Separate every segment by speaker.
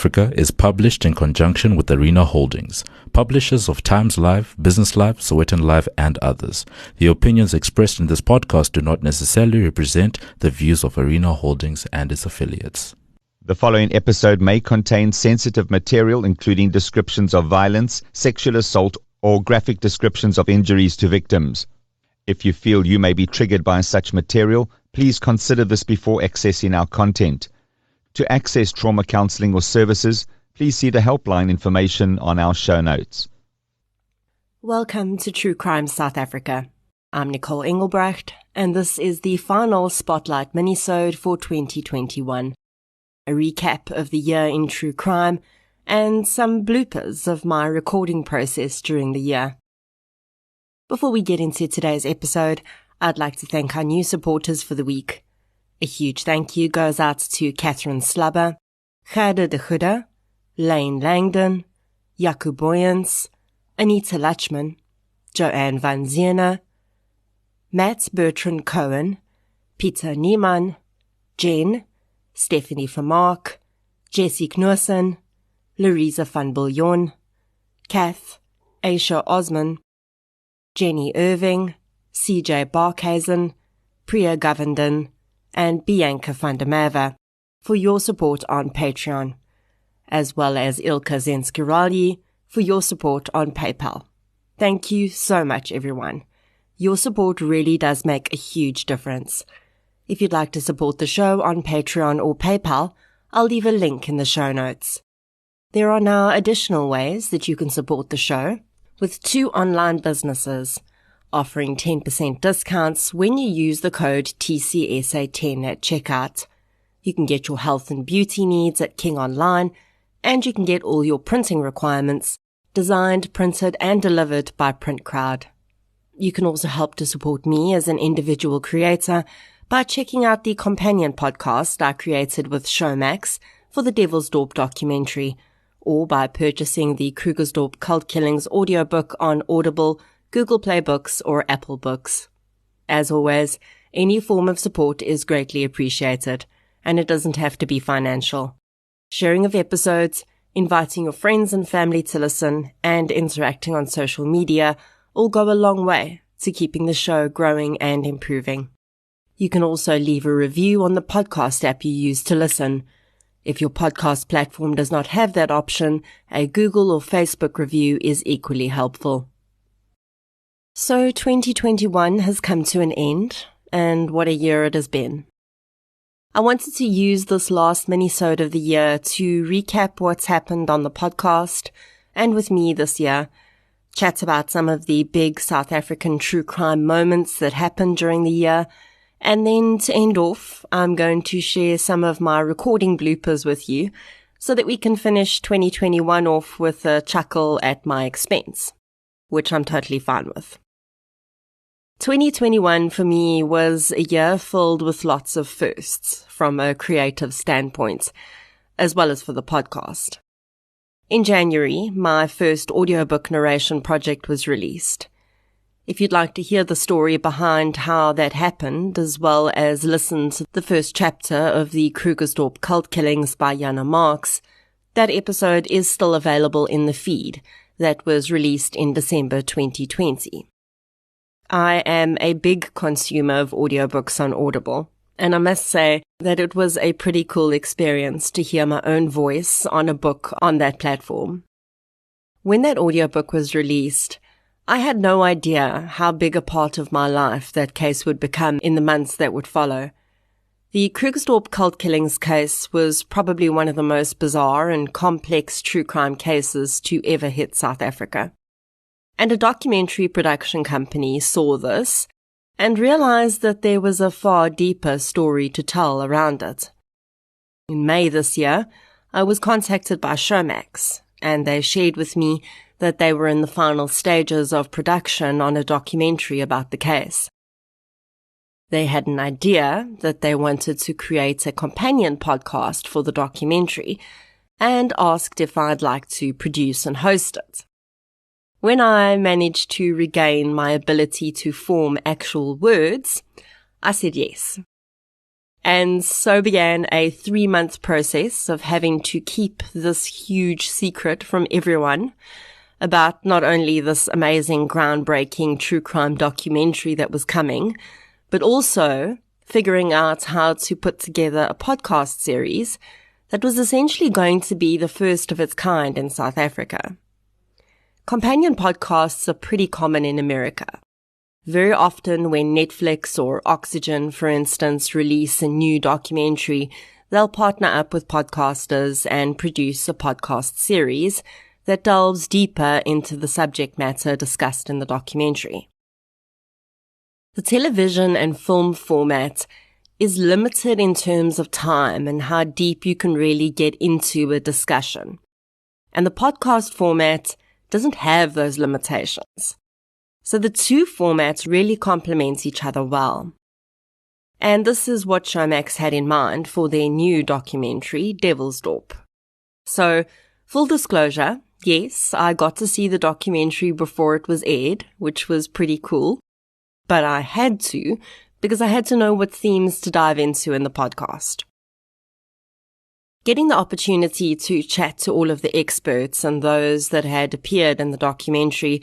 Speaker 1: Africa is published in conjunction with Arena Holdings, publishers of Times Live, Business Live, Sowetan Live, and others. The opinions expressed in this podcast do not necessarily represent the views of Arena Holdings and its affiliates.
Speaker 2: The following episode may contain sensitive material, including descriptions of violence, sexual assault, or graphic descriptions of injuries to victims. If you feel you may be triggered by such material, please consider this before accessing our content. To access trauma counseling or services, please see the helpline information on our show notes.
Speaker 3: Welcome to True Crime South Africa. I'm Nicole Engelbrecht, and this is the final Spotlight Minisode for 2021. A recap of the year in true crime, and some bloopers of my recording process during the year. Before we get into today's episode, I'd like to thank our new supporters for the week. A huge thank you goes out to Catherine Slubber, Gerda de Goede, Lane Langdon, Jaco Boyens, Anita Lachman, Joanne van Ziener, Matt Bertrand Cohen, Peter Niemann, Jen, Stephanie Vermaak, Jessie Knursen, Louisa van Biljon, Kath, Aisha Osman, Jenny Irving, CJ Barkhuizen, Priya Govenden, and Bianca van der Merwe for your support on Patreon, as well as Ilka Zenskirali for your support on PayPal. Thank you so much, everyone. Your support really does make a huge difference. If you'd like to support the show on Patreon or PayPal, I'll leave a link in the show notes. There are now additional ways that you can support the show, with 2 online businesses offering 10% discounts when you use the code TCSA10 at checkout. You can get your health and beauty needs at King Online, and you can get all your printing requirements designed, printed, and delivered by PrintCrowd. You can also help to support me as an individual creator by checking out the companion podcast I created with Showmax for the Devil's Dorp documentary, or by purchasing the Krugersdorp Cult Killings audiobook on Audible, Google Play Books, or Apple Books. As always, any form of support is greatly appreciated, and it doesn't have to be financial. Sharing of episodes, inviting your friends and family to listen, and interacting on social media all go a long way to keeping the show growing and improving. You can also leave a review on the podcast app you use to listen. If your podcast platform does not have that option, a Google or Facebook review is equally helpful. So 2021 has come to an end, and what a year it has been. I wanted to use this last minisode of the year to recap what's happened on the podcast and with me this year, chat about some of the big South African true crime moments that happened during the year, and then to end off, I'm going to share some of my recording bloopers with you so that we can finish 2021 off with a chuckle at my expense, which I'm totally fine with. 2021 for me was a year filled with lots of firsts from a creative standpoint, as well as for the podcast. In January, my first audiobook narration project was released. If you'd like to hear the story behind how that happened, as well as listen to the first chapter of the Krugersdorp Cult Killings by Jana Marx, that episode is still available in the feed that was released in December 2020. I am a big consumer of audiobooks on Audible, and I must say that it was a pretty cool experience to hear my own voice on a book on that platform. When that audiobook was released, I had no idea how big a part of my life that case would become in the months that would follow. The Krugersdorp Cult Killings case was probably one of the most bizarre and complex true crime cases to ever hit South Africa. And a documentary production company saw this and realized that there was a far deeper story to tell around it. In May this year, I was contacted by Showmax, and they shared with me that they were in the final stages of production on a documentary about the case. They had an idea that they wanted to create a companion podcast for the documentary and asked if I'd like to produce and host it. When I managed to regain my ability to form actual words, I said yes. And so began a 3-month process of having to keep this huge secret from everyone about not only this amazing, groundbreaking true crime documentary that was coming, but also figuring out how to put together a podcast series that was essentially going to be the first of its kind in South Africa. Companion podcasts are pretty common in America. Very often when Netflix or Oxygen, for instance, release a new documentary, they'll partner up with podcasters and produce a podcast series that delves deeper into the subject matter discussed in the documentary. The television and film format is limited in terms of time and how deep you can really get into a discussion. And the podcast format doesn't have those limitations. So the two formats really complement each other well. And this is what Showmax had in mind for their new documentary, Devilsdorp. So, full disclosure, yes, I got to see the documentary before it was aired, which was pretty cool. But I had to, because I had to know what themes to dive into in the podcast. Getting the opportunity to chat to all of the experts and those that had appeared in the documentary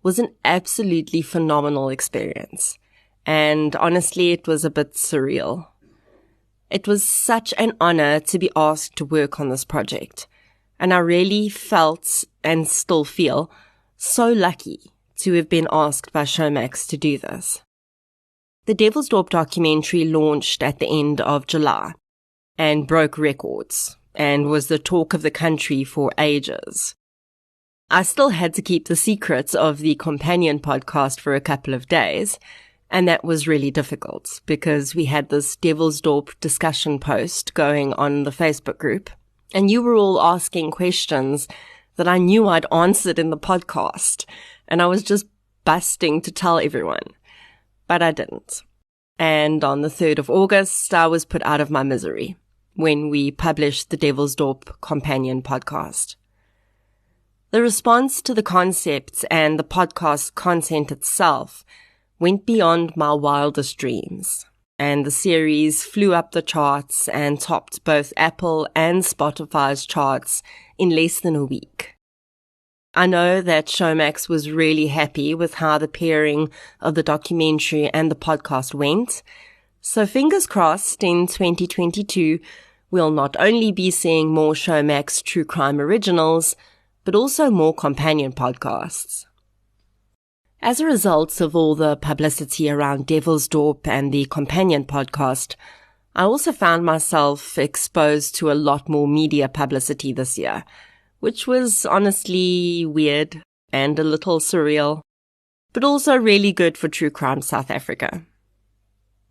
Speaker 3: was an absolutely phenomenal experience. And honestly, it was a bit surreal. It was such an honor to be asked to work on this project. And I really felt, and still feel, so lucky to have been asked by Showmax to do this. The Devilsdorp documentary launched at the end of July and broke records and was the talk of the country for ages. I still had to keep the secrets of the companion podcast for a couple of days, and that was really difficult because we had this Devilsdorp discussion post going on the Facebook group, and you were all asking questions that I knew I'd answered in the podcast, and I was just busting to tell everyone. But I didn't. And on the 3rd of August, I was put out of my misery when we published the Devilsdorp companion podcast. The response to the concept and the podcast content itself went beyond my wildest dreams, and the series flew up the charts and topped both Apple and Spotify's charts in less than a week. I know that Showmax was really happy with how the pairing of the documentary and the podcast went. So fingers crossed in 2022, we'll not only be seeing more Showmax true crime originals, but also more companion podcasts. As a result of all the publicity around Devilsdorp and the companion podcast, I also found myself exposed to a lot more media publicity this year, which was honestly weird and a little surreal, but also really good for True Crime South Africa.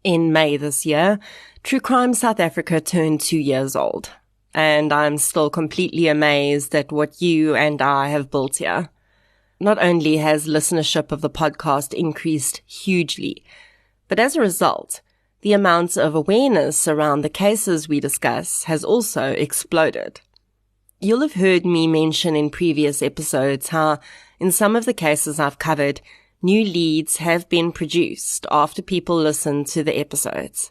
Speaker 3: In May this year, True Crime South Africa turned 2 years old, and I'm still completely amazed at what you and I have built here. Not only has listenership of the podcast increased hugely, but as a result, the amount of awareness around the cases we discuss has also exploded. You'll have heard me mention in previous episodes how, in some of the cases I've covered, new leads have been produced after people listen to the episodes.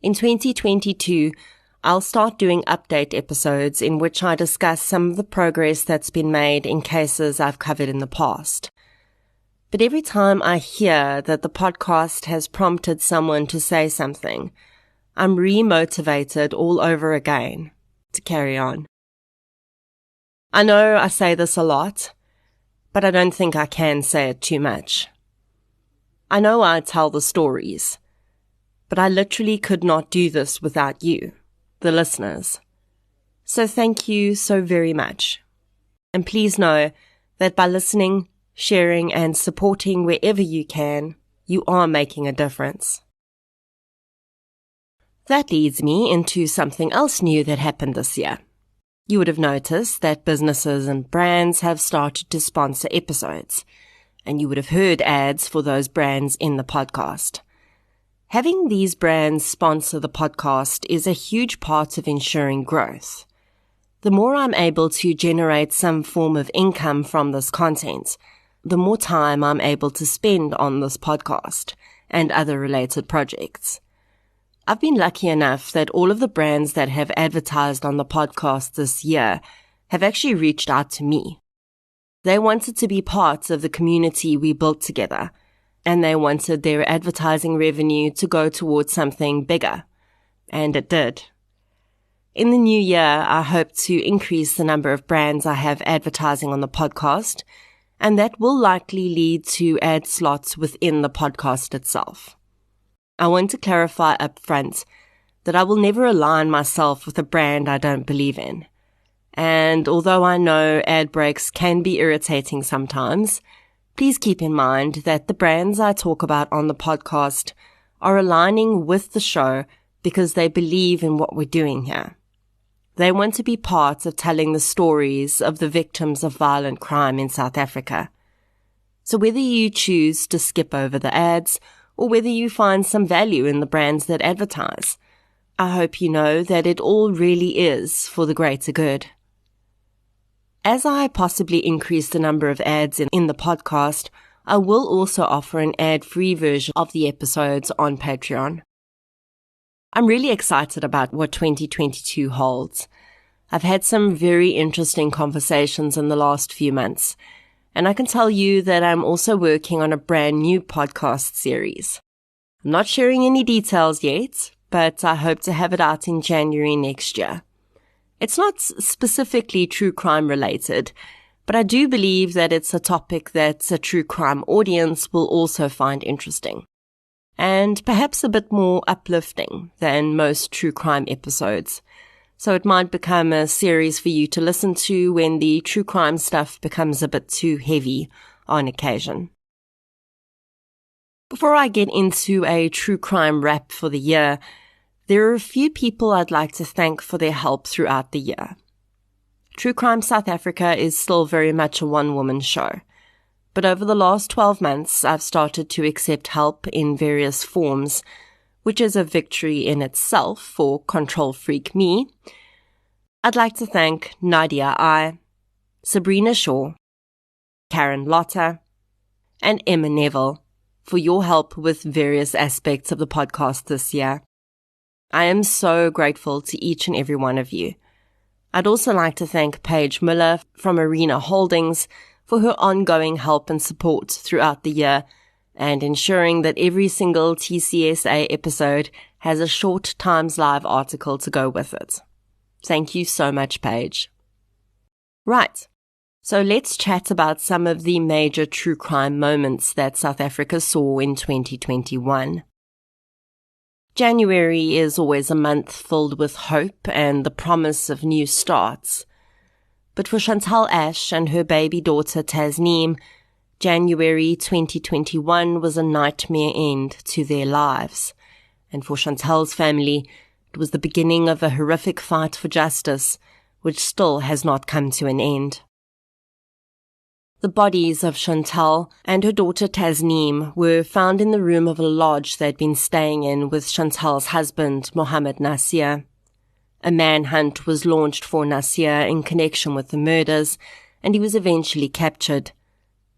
Speaker 3: In 2022, I'll start doing update episodes in which I discuss some of the progress that's been made in cases I've covered in the past. But every time I hear that the podcast has prompted someone to say something, I'm re-motivated all over again to carry on. I know I say this a lot, but I don't think I can say it too much. I know I tell the stories, but I literally could not do this without you, the listeners. So thank you so very much. And please know that by listening, sharing, and supporting wherever you can, you are making a difference. That leads me into something else new that happened this year. You would have noticed that businesses and brands have started to sponsor episodes, and you would have heard ads for those brands in the podcast. Having these brands sponsor the podcast is a huge part of ensuring growth. The more I'm able to generate some form of income from this content, the more time I'm able to spend on this podcast and other related projects. I've been lucky enough that all of the brands that have advertised on the podcast this year have actually reached out to me. They wanted to be part of the community we built together, and they wanted their advertising revenue to go towards something bigger. And it did. In the new year, I hope to increase the number of brands I have advertising on the podcast, and that will likely lead to ad slots within the podcast itself. I want to clarify up front that I will never align myself with a brand I don't believe in. And although I know ad breaks can be irritating sometimes, please keep in mind that the brands I talk about on the podcast are aligning with the show because they believe in what we're doing here. They want to be part of telling the stories of the victims of violent crime in South Africa. So whether you choose to skip over the ads or whether you find some value in the brands that advertise, I hope you know that it all really is for the greater good. As I possibly increase the number of ads in the podcast, I will also offer an ad-free version of the episodes on Patreon. I'm really excited about what 2022 holds. I've had some very interesting conversations in the last few months, and I can tell you that I'm also working on a brand new podcast series. I'm not sharing any details yet, but I hope to have it out in January next year. It's not specifically true crime related, but I do believe that it's a topic that a true crime audience will also find interesting, and perhaps a bit more uplifting than most true crime episodes. So it might become a series for you to listen to when the true crime stuff becomes a bit too heavy on occasion. Before I get into a true crime wrap for the year, there are a few people I'd like to thank for their help throughout the year. True Crime South Africa is still very much a one-woman show, but over the last 12 months I've started to accept help in various forms, which is a victory in itself for control freak me. I'd like to thank Nadia I, Sabrina Shaw, Karen Lotter, and Emma Neville for your help with various aspects of the podcast this year. I am so grateful to each and every one of you. I'd also like to thank Paige Miller from Arena Holdings for her ongoing help and support throughout the year and ensuring that every single TCSA episode has a short Times Live article to go with it. Thank you so much, Paige. Right, so let's chat about some of the major true crime moments that South Africa saw in 2021. January is always a month filled with hope and the promise of new starts. But for Chantal Ash and her baby daughter Tasneem, January 2021 was a nightmare end to their lives. And for Chantal's family, it was the beginning of a horrific fight for justice, which still has not come to an end. The bodies of Chantal and her daughter Tasneem were found in the room of a lodge they'd been staying in with Chantal's husband, Mohammed Nasir. A manhunt was launched for Nasir in connection with the murders, and he was eventually captured.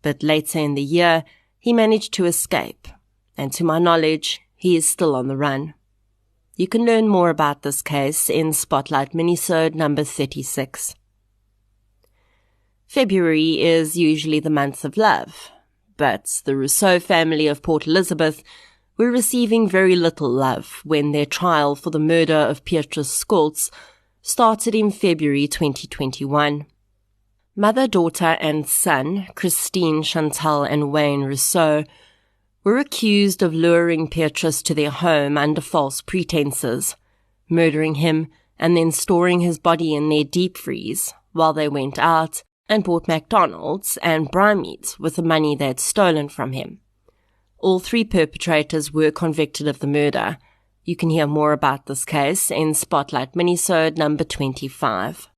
Speaker 3: But later in the year, he managed to escape, and to my knowledge, he is still on the run. You can learn more about this case in Spotlight Minisode number 36. February is usually the month of love, but the Rousseau family of Port Elizabeth were receiving very little love when their trial for the murder of Petrus Scholtz started in February 2021. Mother, daughter and son, Christine, Chantal and Wayne Rousseau, were accused of luring Petrus to their home under false pretenses, murdering him and then storing his body in their deep freeze while they went out and bought McDonald's and brine meat with the money they had stolen from him. All three perpetrators were convicted of the murder. You can hear more about this case in Spotlight Minisode number 25.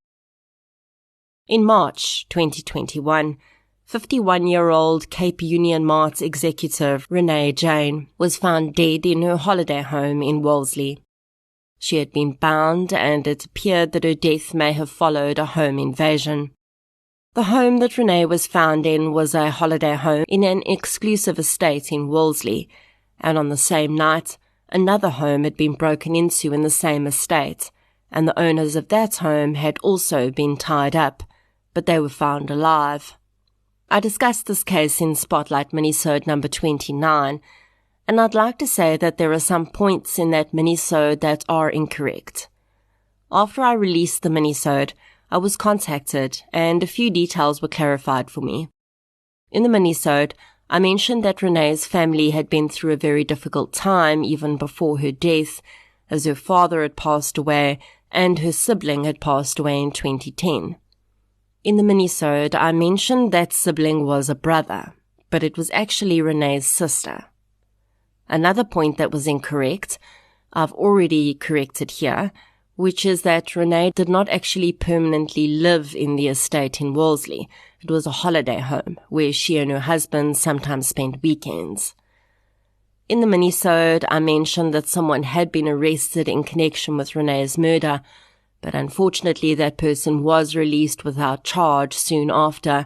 Speaker 3: In March 2021, 51-year-old Cape Union Mart executive Renee Jane was found dead in her holiday home in Wolseley. She had been bound, and it appeared that her death may have followed a home invasion. The home that Renee was found in was a holiday home in an exclusive estate in Wolseley, and on the same night, another home had been broken into in the same estate, and the owners of that home had also been tied up, but they were found alive. I discussed this case in Spotlight Minisode number 29, and I'd like to say that there are some points in that minisode that are incorrect. After I released the minisode, I was contacted and a few details were clarified for me. In the minisode, I mentioned that Renee's family had been through a very difficult time even before her death, as her father had passed away and her sibling had passed away in 2010. In the minisode, I mentioned that sibling was a brother, but it was actually Renee's sister. Another point that was incorrect, I've already corrected here, which is that Renee did not actually permanently live in the estate in Wolseley. It was a holiday home where she and her husband sometimes spent weekends. In the minisode, I mentioned that someone had been arrested in connection with Renee's murder, but unfortunately that person was released without charge soon after,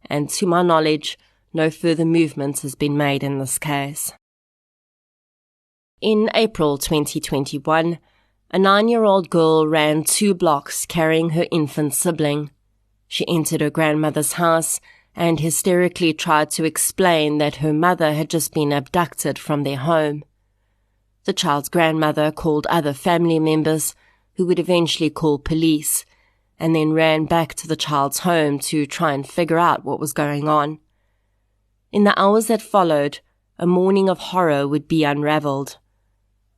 Speaker 3: and to my knowledge, no further movement has been made in this case. In April 2021, a 9-year-old girl ran 2 blocks carrying her infant sibling. She entered her grandmother's house and hysterically tried to explain that her mother had just been abducted from their home. The child's grandmother called other family members, who would eventually call police, and then ran back to the child's home to try and figure out what was going on. In the hours that followed, a morning of horror would be unraveled.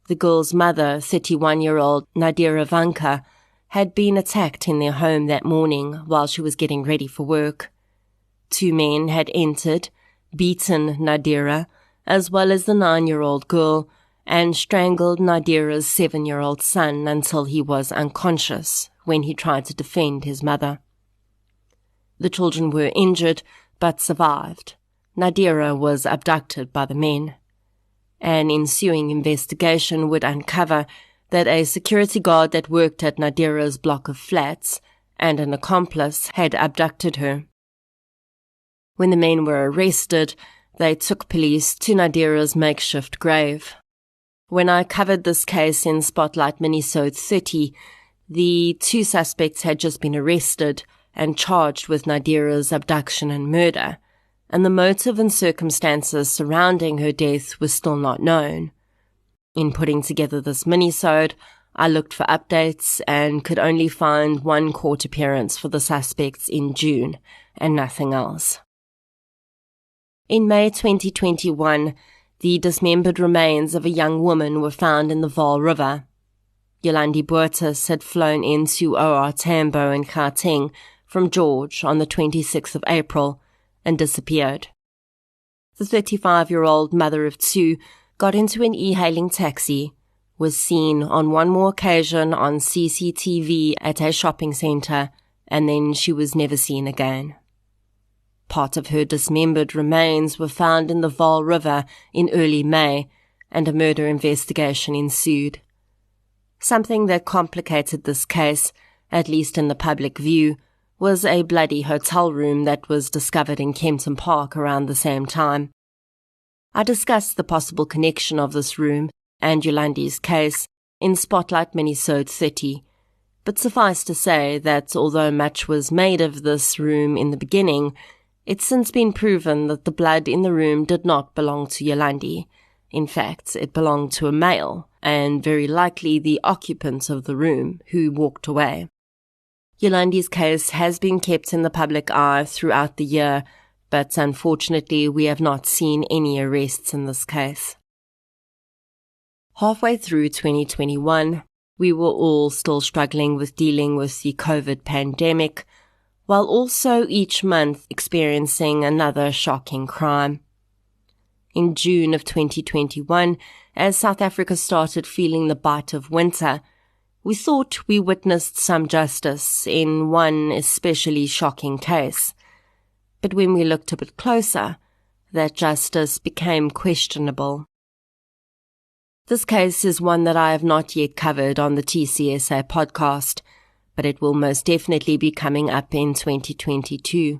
Speaker 3: The girl's mother, 31-year-old Nadira Vanka, had been attacked in their home that morning while she was getting ready for work. 2 men had entered, beaten Nadira, as well as the 9-year-old girl, and strangled Nadira's 7-year-old son until he was unconscious when he tried to defend his mother. The children were injured but survived. Nadira was abducted by the men. An ensuing investigation would uncover that a security guard that worked at Nadira's block of flats and an accomplice had abducted her. When the men were arrested, they took police to Nadira's makeshift grave. When I covered this case in Spotlight Minisode 30, the 2 suspects had just been arrested and charged with Nadira's abduction and murder, and the motive and circumstances surrounding her death were still not known. In putting together this minisode, I looked for updates and could only find 1 court appearance for the suspects in June, and nothing else. In May 2021, the dismembered remains of a young woman were found in the Vaal River. Yolandi Boertes had flown into OR Tambo in Gauteng from George on the 26th of April, and disappeared. The 35-year-old mother of 2 got into an e-hailing taxi, was seen on 1 more occasion on CCTV at a shopping centre, and then she was never seen again. Part of her dismembered remains were found in the Vaal River in early May, and a murder investigation ensued. Something that complicated this case, at least in the public view, was a bloody hotel room that was discovered in Kempton Park around the same time. I discussed the possible connection of this room and Yolandi's case in Spotlight Minisode 30, but suffice to say that although much was made of this room in the beginning, it's since been proven that the blood in the room did not belong to Yolandi. In fact, it belonged to a male, and very likely the occupant of the room, who walked away. Yolandi's case has been kept in the public eye throughout the year, but unfortunately we have not seen any arrests in this case. Halfway through 2021, we were all still struggling with dealing with the COVID pandemic, while also each month experiencing another shocking crime. In June of 2021, as South Africa started feeling the bite of winter, we thought we witnessed some justice in one especially shocking case. But when we looked a bit closer, that justice became questionable. This case is one that I have not yet covered on the TCSA podcast, but it will most definitely be coming up in 2022.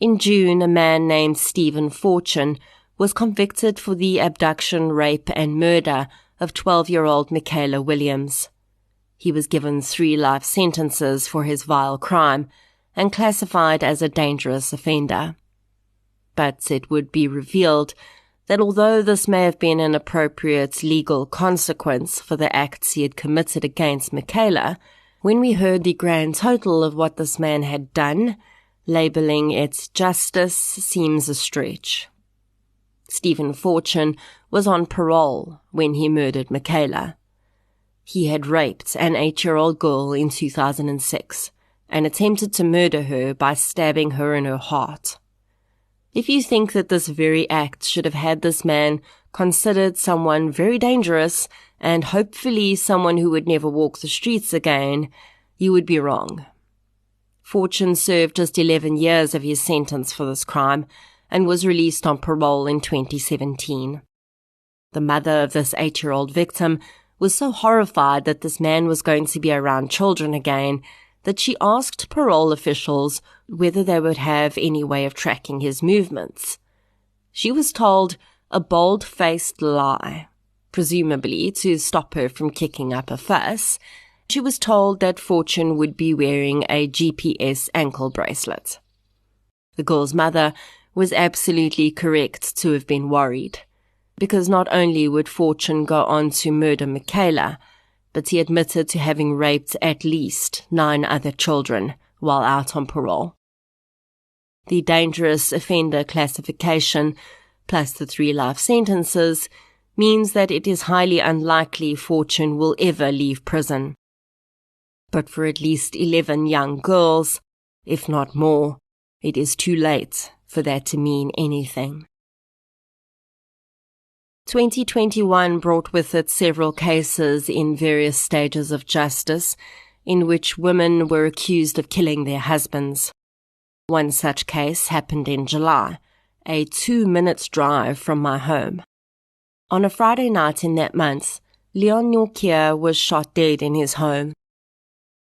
Speaker 3: In June, a man named Stephen Fortune was convicted for the abduction, rape and murder of 12-year-old Michaela Williams. He was given 3 life sentences for his vile crime and classified as a dangerous offender. But it would be revealed that although this may have been an appropriate legal consequence for the acts he had committed against Michaela, when we heard the grand total of what this man had done, labeling it justice seems a stretch. Stephen Fortune was on parole when he murdered Michaela. He had raped an 8-year-old girl in 2006 and attempted to murder her by stabbing her in her heart. If you think that this very act should have had this man considered someone very dangerous and hopefully someone who would never walk the streets again, you would be wrong. Fortune served just 11 years of his sentence for this crime and was released on parole in 2017. The mother of this 8-year-old victim was so horrified that this man was going to be around children again that she asked parole officials whether they would have any way of tracking his movements. She was told a bold-faced lie, presumably to stop her from kicking up a fuss. She was told that Fortune would be wearing a GPS ankle bracelet. The girl's mother was absolutely correct to have been worried, because not only would Fortune go on to murder Michaela, but he admitted to having raped at least 9 other children while out on parole. The dangerous offender classification, plus the 3 life sentences, means that it is highly unlikely Fortune will ever leave prison. But for at least 11 young girls, if not more, it is too late for that to mean anything. 2021 brought with it several cases in various stages of justice in which women were accused of killing their husbands. One such case happened in July, a 2-minute drive from my home. On a Friday night in that month, Leon Norkier was shot dead in his home.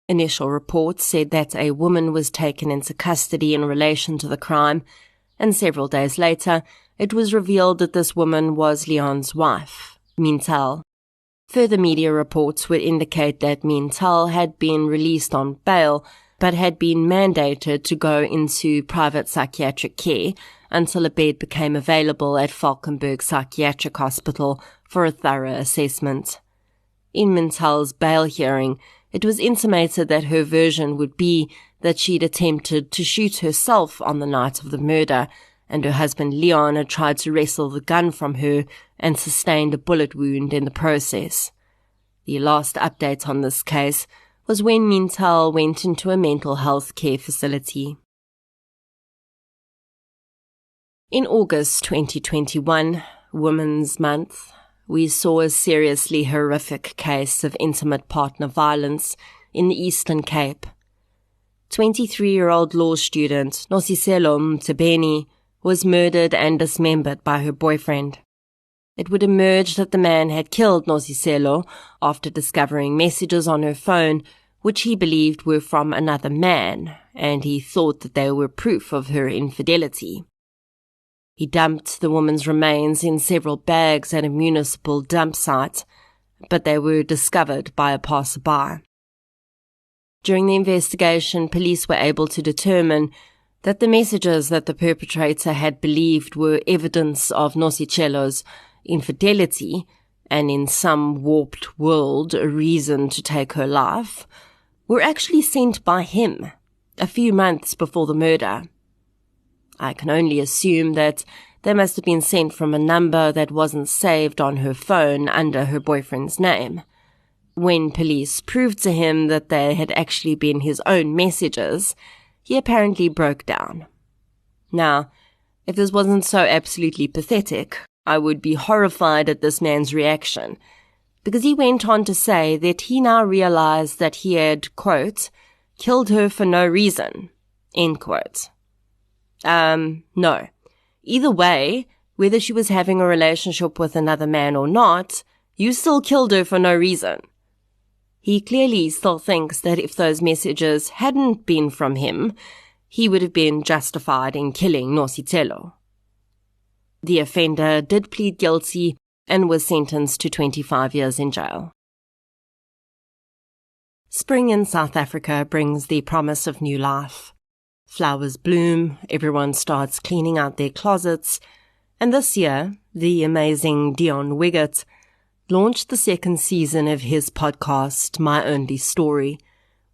Speaker 3: Initial reports said that a woman was taken into custody in relation to the crime, and several days later, it was revealed that this woman was Leon's wife, Mintal. Further media reports would indicate that Mintal had been released on bail, but had been mandated to go into private psychiatric care until a bed became available at Falkenberg Psychiatric Hospital for a thorough assessment. In Mintal's bail hearing, it was intimated that her version would be that she'd attempted to shoot herself on the night of the murder, and her husband Leon had tried to wrestle the gun from her and sustained a bullet wound in the process. The last update on this case was when Mintal went into a mental health care facility. In August 2021, Women's Month, we saw a seriously horrific case of intimate partner violence in the Eastern Cape. 23-year-old law student Nosiselo Mtebeni was murdered and dismembered by her boyfriend. It would emerge that the man had killed Nosiselo after discovering messages on her phone which he believed were from another man, and he thought that they were proof of her infidelity. He dumped the woman's remains in several bags at a municipal dump site, but they were discovered by a passerby. During the investigation, police were able to determine that the messages that the perpetrator had believed were evidence of Nosicelo's infidelity, and in some warped world a reason to take her life, were actually sent by him a few months before the murder. I can only assume that they must have been sent from a number that wasn't saved on her phone under her boyfriend's name. When police proved to him that they had actually been his own messages, he apparently broke down. Now, if this wasn't so absolutely pathetic, I would be horrified at this man's reaction, because he went on to say that he now realized that he had, quote, killed her for no reason, end quote. No. Either way, whether she was having a relationship with another man or not, you still killed her for no reason. He clearly still thinks that if those messages hadn't been from him, he would have been justified in killing Nositelo. The offender did plead guilty and was sentenced to 25 years in jail. Spring in South Africa brings the promise of new life. Flowers bloom, everyone starts cleaning out their closets, and this year, the amazing Dion Wiggett launched the second season of his podcast, My Only Story,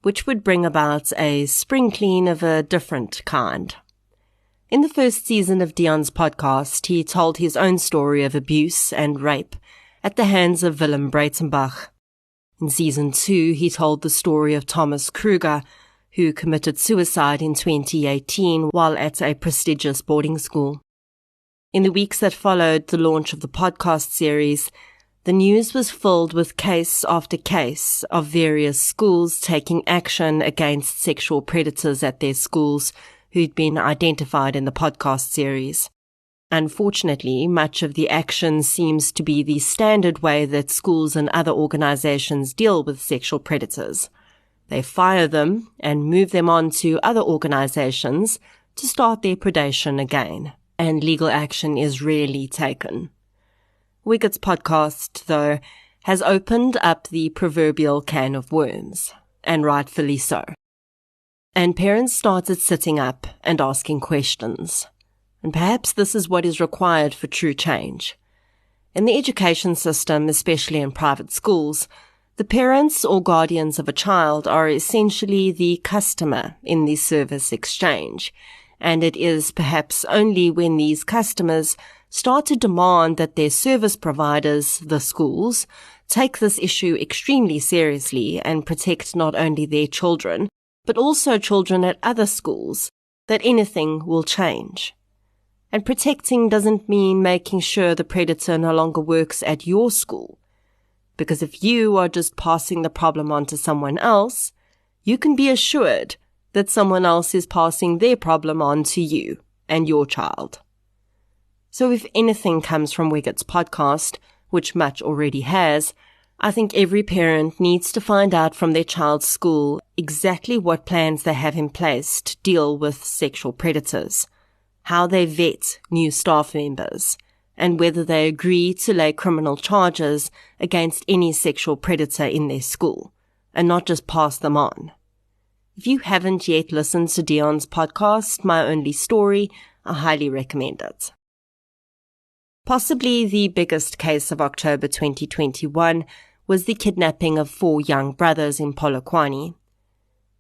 Speaker 3: which would bring about a spring clean of a different kind. In the first season of Dion's podcast, he told his own story of abuse and rape at the hands of Willem Breitenbach. In Season 2, he told the story of Thomas Kruger, who committed suicide in 2018 while at a prestigious boarding school. In the weeks that followed the launch of the podcast series, the news was filled with case after case of various schools taking action against sexual predators at their schools who'd been identified in the podcast series. Unfortunately, much of the action seems to be the standard way that schools and other organizations deal with sexual predators. They fire them and move them on to other organizations to start their predation again, and legal action is rarely taken. Wiggett's podcast, though, has opened up the proverbial can of worms, and rightfully so. And parents started sitting up and asking questions. And perhaps this is what is required for true change. In the education system, especially in private schools, the parents or guardians of a child are essentially the customer in the service exchange, and it is perhaps only when these customers start to demand that their service providers, the schools, take this issue extremely seriously and protect not only their children, but also children at other schools, that anything will change. And protecting doesn't mean making sure the predator no longer works at your school. Because if you are just passing the problem on to someone else, you can be assured that someone else is passing their problem on to you and your child. So if anything comes from Wiggett's podcast, which much already has, I think every parent needs to find out from their child's school exactly what plans they have in place to deal with sexual predators, how they vet new staff members, and whether they agree to lay criminal charges against any sexual predator in their school, and not just pass them on. If you haven't yet listened to Dion's podcast, My Only Story, I highly recommend it. Possibly the biggest case of October 2021 was the kidnapping of 4 young brothers in Polokwane.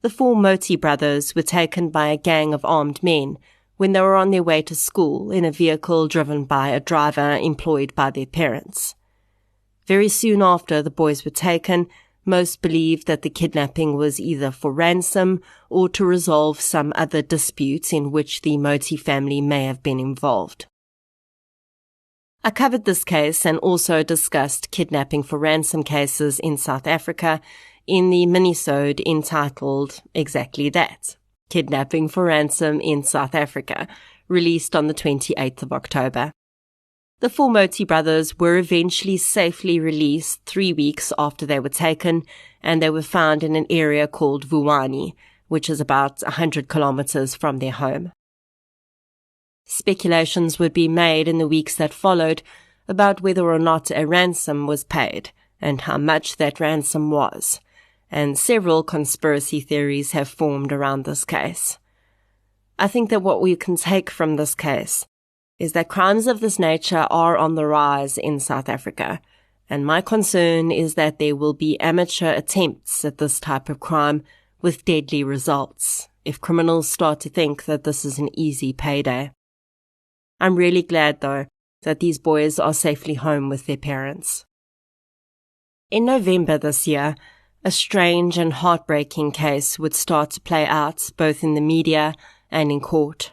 Speaker 3: The 4 Moti brothers were taken by a gang of armed men when they were on their way to school in a vehicle driven by a driver employed by their parents. Very soon after the boys were taken, most believed that the kidnapping was either for ransom or to resolve some other dispute in which the Moti family may have been involved. I covered this case and also discussed kidnapping for ransom cases in South Africa in the Minisode entitled exactly that, Kidnapping for Ransom in South Africa, released on the 28th of October. The 4 Moti brothers were eventually safely released 3 weeks after they were taken, and they were found in an area called Vuwani, which is about 100 kilometers from their home. Speculations would be made in the weeks that followed about whether or not a ransom was paid and how much that ransom was, and several conspiracy theories have formed around this case. I think that what we can take from this case is that crimes of this nature are on the rise in South Africa, and my concern is that there will be amateur attempts at this type of crime with deadly results if criminals start to think that this is an easy payday. I'm really glad, though, that these boys are safely home with their parents. In November this year, a strange and heartbreaking case would start to play out both in the media and in court.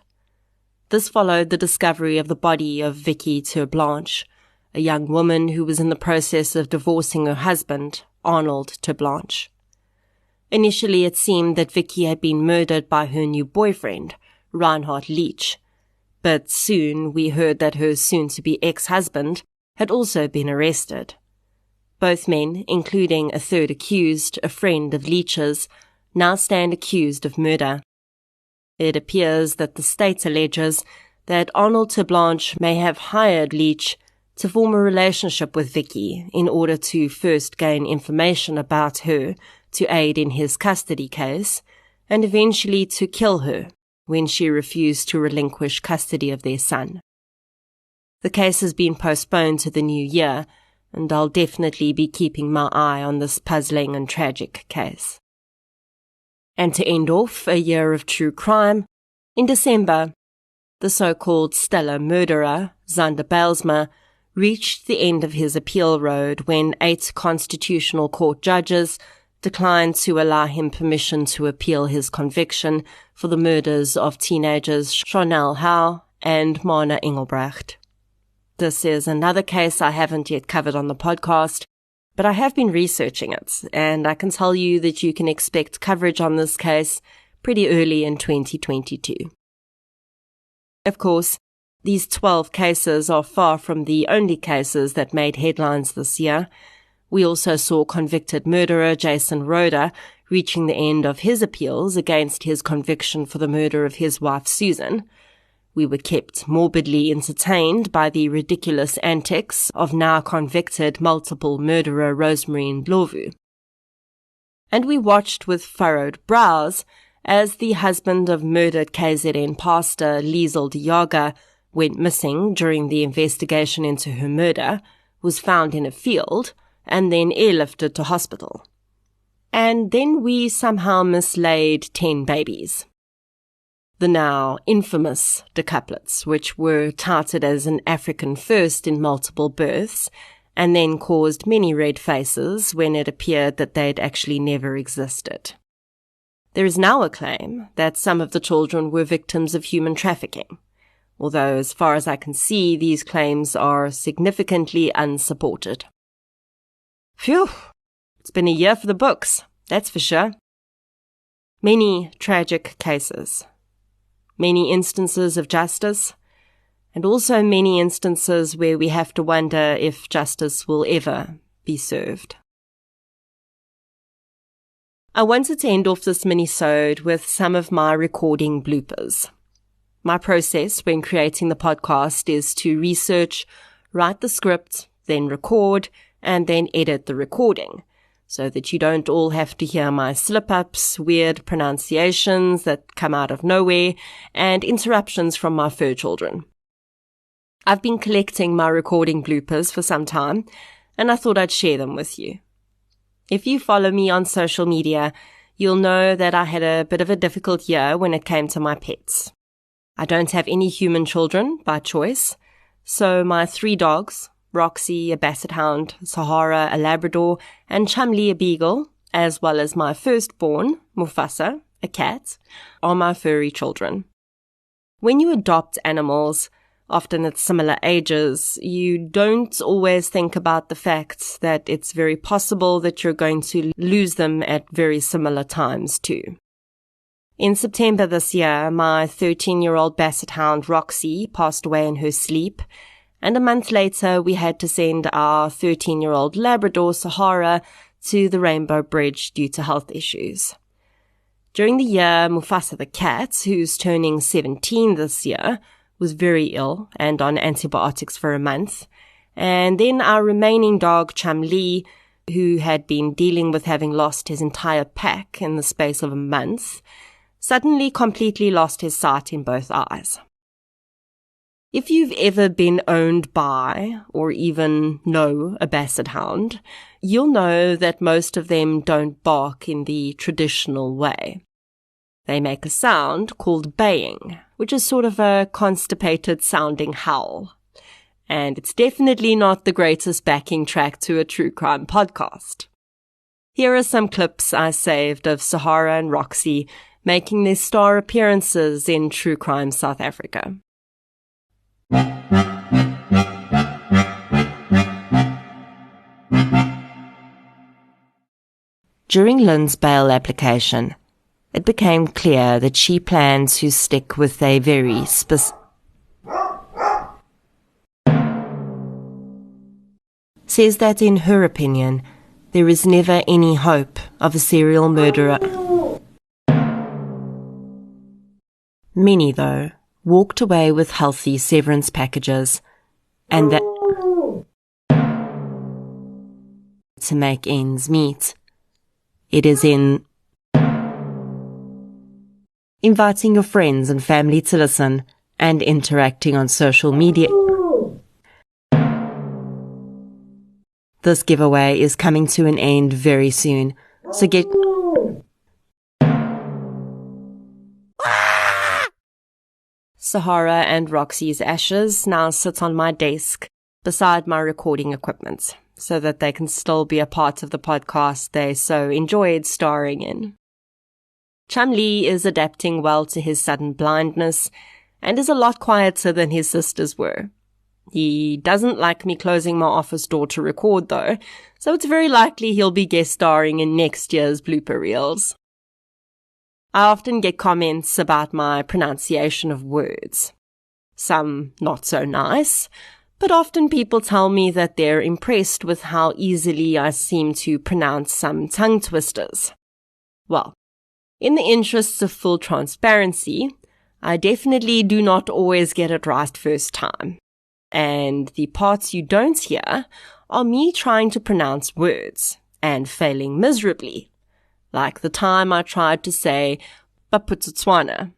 Speaker 3: This followed the discovery of the body of Vicky Terblanche, a young woman who was in the process of divorcing her husband, Arnold Terblanche. Initially, it seemed that Vicky had been murdered by her new boyfriend, Reinhard Leach, but soon we heard that her soon-to-be ex-husband had also been arrested. Both men, including a third accused, a friend of Leach's, now stand accused of murder. It appears that the state alleges that Arnold Blanche may have hired Leach to form a relationship with Vicky in order to first gain information about her to aid in his custody case, and eventually to kill her when she refused to relinquish custody of their son. The case has been postponed to the new year, and I'll definitely be keeping my eye on this puzzling and tragic case. And to end off a year of true crime, in December, the so-called stellar murderer, Zander Bylsma, reached the end of his appeal road when 8 Constitutional Court judges declined to allow him permission to appeal his conviction for the murders of teenagers Chanel Howe and Marna Engelbrecht. This is another case I haven't yet covered on the podcast, but I have been researching it, and I can tell you that you can expect coverage on this case pretty early in 2022. Of course, these 12 cases are far from the only cases that made headlines this year. We also saw convicted murderer Jason Roeder reaching the end of his appeals against his conviction for the murder of his wife Susan. We were kept morbidly entertained by the ridiculous antics of now convicted multiple murderer Rosemary Ndlovu. And we watched with furrowed brows as the husband of murdered KZN pastor Liesel de Jager went missing during the investigation into her murder, was found in a field, and then airlifted to hospital. And then we somehow mislaid 10 babies. The now infamous decuplets, which were touted as an African first in multiple births, and then caused many red faces when it appeared that they'd actually never existed. There is now a claim that some of the children were victims of human trafficking, although as far as I can see, these claims are significantly unsupported. Phew, it's been a year for the books, that's for sure. Many tragic cases, many instances of justice, and also many instances where we have to wonder if justice will ever be served. I wanted to end off this minisode with some of my recording bloopers. My process when creating the podcast is to research, write the script, then record, and then edit the recording, so that you don't all have to hear my slip-ups, weird pronunciations that come out of nowhere, and interruptions from my fur children. I've been collecting my recording bloopers for some time, and I thought I'd share them with you. If you follow me on social media, you'll know that I had a bit of a difficult year when it came to my pets. I don't have any human children by choice, so my 3 dogs, Roxy, a basset hound, Sahara, a Labrador, and Chumley, a beagle, as well as my firstborn, Mufasa, a cat, are my furry children. When you adopt animals, often at similar ages, you don't always think about the fact that it's very possible that you're going to lose them at very similar times too. In September this year, my 13-year-old basset hound Roxy passed away in her sleep, and a month later we had to send our 13-year-old Labrador Sahara to the Rainbow Bridge due to health issues. During the year, Mufasa the cat, who's turning 17 this year, was very ill and on antibiotics for a month, and then our remaining dog Chumley, who had been dealing with having lost his entire pack in the space of a month, suddenly completely lost his sight in both eyes. If you've ever been owned by, or even know, a basset hound, you'll know that most of them don't bark in the traditional way. They make a sound called baying, which is sort of a constipated sounding howl. And it's definitely not the greatest backing track to a true crime podcast. Here are some clips I saved of Sahara and Roxy making their star appearances in True Crime South Africa. During Lynn's bail application, it became clear that she plans to stick with a very says that in her opinion, there is never any hope of a serial murderer. Many, though, walked away with healthy severance packages, and that to make ends meet. It is in inviting your friends and family to listen and interacting on social media. This giveaway is coming to an end very soon, so get Sahara and Roxy's ashes now sit on my desk beside my recording equipment, so that they can still be a part of the podcast they so enjoyed starring in. Chum Lee is adapting well to his sudden blindness and is a lot quieter than his sisters were. He doesn't like me closing my office door to record though, so it's very likely he'll be guest starring in next year's blooper reels. I often get comments about my pronunciation of words. Some not so nice, but often people tell me that they're impressed with how easily I seem to pronounce some tongue twisters. Well, in the interests of full transparency, I definitely do not always get it right first time. And the parts you don't hear are me trying to pronounce words and failing miserably, like the time I tried to say Baputsutswana.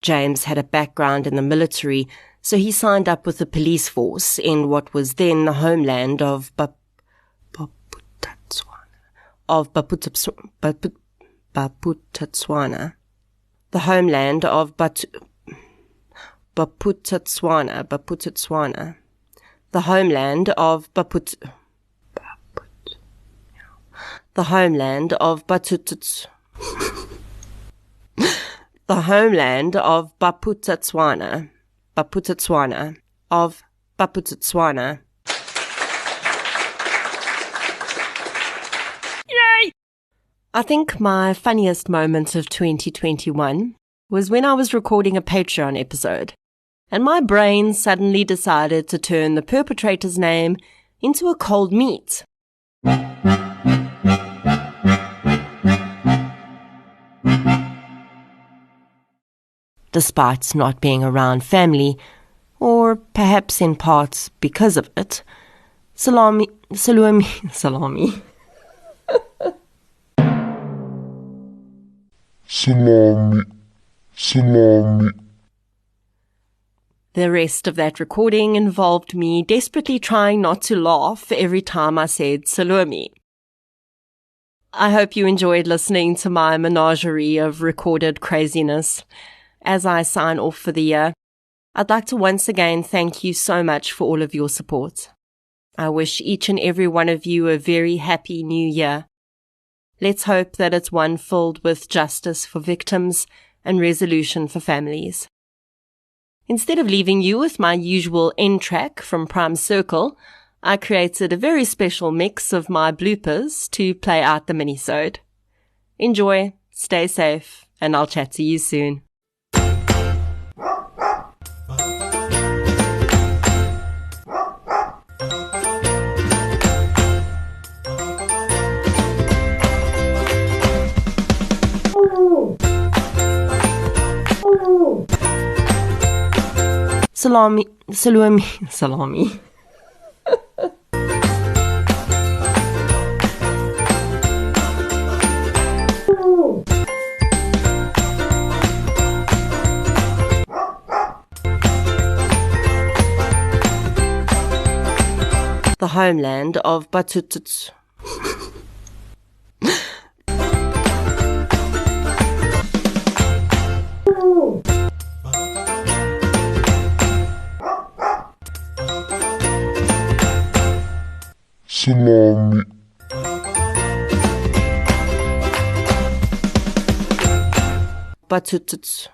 Speaker 3: James had a background in the military, so he signed up with the police force in what was then the homeland of Baputsutswana. The homeland of Baputsutswana. The homeland of The homeland of The homeland of Baputsutswana. Yay! I think my funniest moment of 2021 was when I was recording a Patreon episode, and my brain suddenly decided to turn the perpetrator's name into a cold meat. Despite not being around family, or perhaps in part because of it, salami. Salami. The rest of that recording involved me desperately trying not to laugh every time I said salami. I hope you enjoyed listening to my menagerie of recorded craziness. As I sign off for the year, I'd like to once again thank you so much for all of your support. I wish each and every one of you a very happy new year. Let's hope that it's one filled with justice for victims and resolution for families. Instead of leaving you with my usual end track from Prime Circle, I created a very special mix of my bloopers to play out the minisode. Enjoy, stay safe, and I'll chat to you soon. Salami. The homeland of Batututs.
Speaker 4: Salami.
Speaker 3: Batututs.